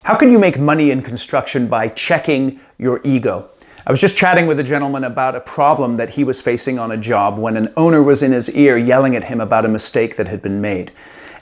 How can you make money in construction by checking your ego? I was just chatting with a gentleman about a problem that he was facing on a job when an owner was in his ear yelling at him about a mistake that had been made.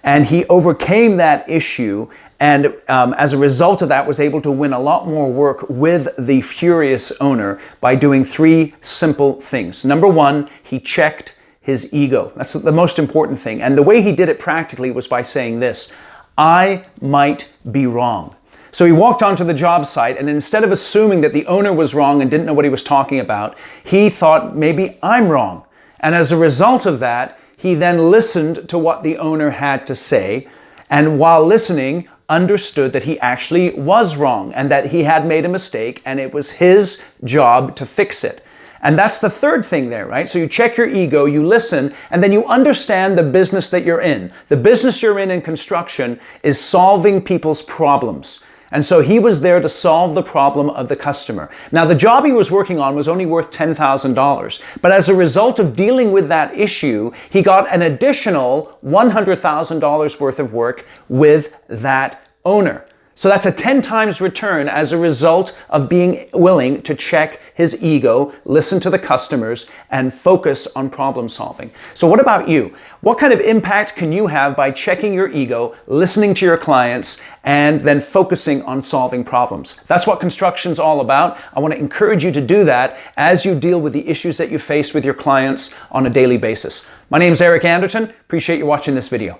And he overcame that issue and as a result of that was able to win a lot more work with the furious owner by doing three simple things. Number one, he checked his ego. That's the most important thing. And the way he did it practically was by saying this: I might be wrong. So he walked onto the job site and instead of assuming that the owner was wrong and didn't know what he was talking about, he thought, maybe I'm wrong. And as a result of that, he then listened to what the owner had to say, and while listening, understood that he actually was wrong and that he had made a mistake and it was his job to fix it. And that's the third thing there, right? So you check your ego, you listen, and then you understand the business that you're in. The business you're in construction is solving people's problems. And so he was there to solve the problem of the customer. Now, the job he was working on was only worth $10,000. But as a result of dealing with that issue, he got an additional $100,000 worth of work with that owner. So that's a 10 times return as a result of being willing to check his ego, listen to the customers, and focus on problem solving. So what about you? What kind of impact can you have by checking your ego, listening to your clients, and then focusing on solving problems? That's what construction's all about. I want to encourage you to do that as you deal with the issues that you face with your clients on a daily basis. My name is Anderton. Appreciate you watching this video.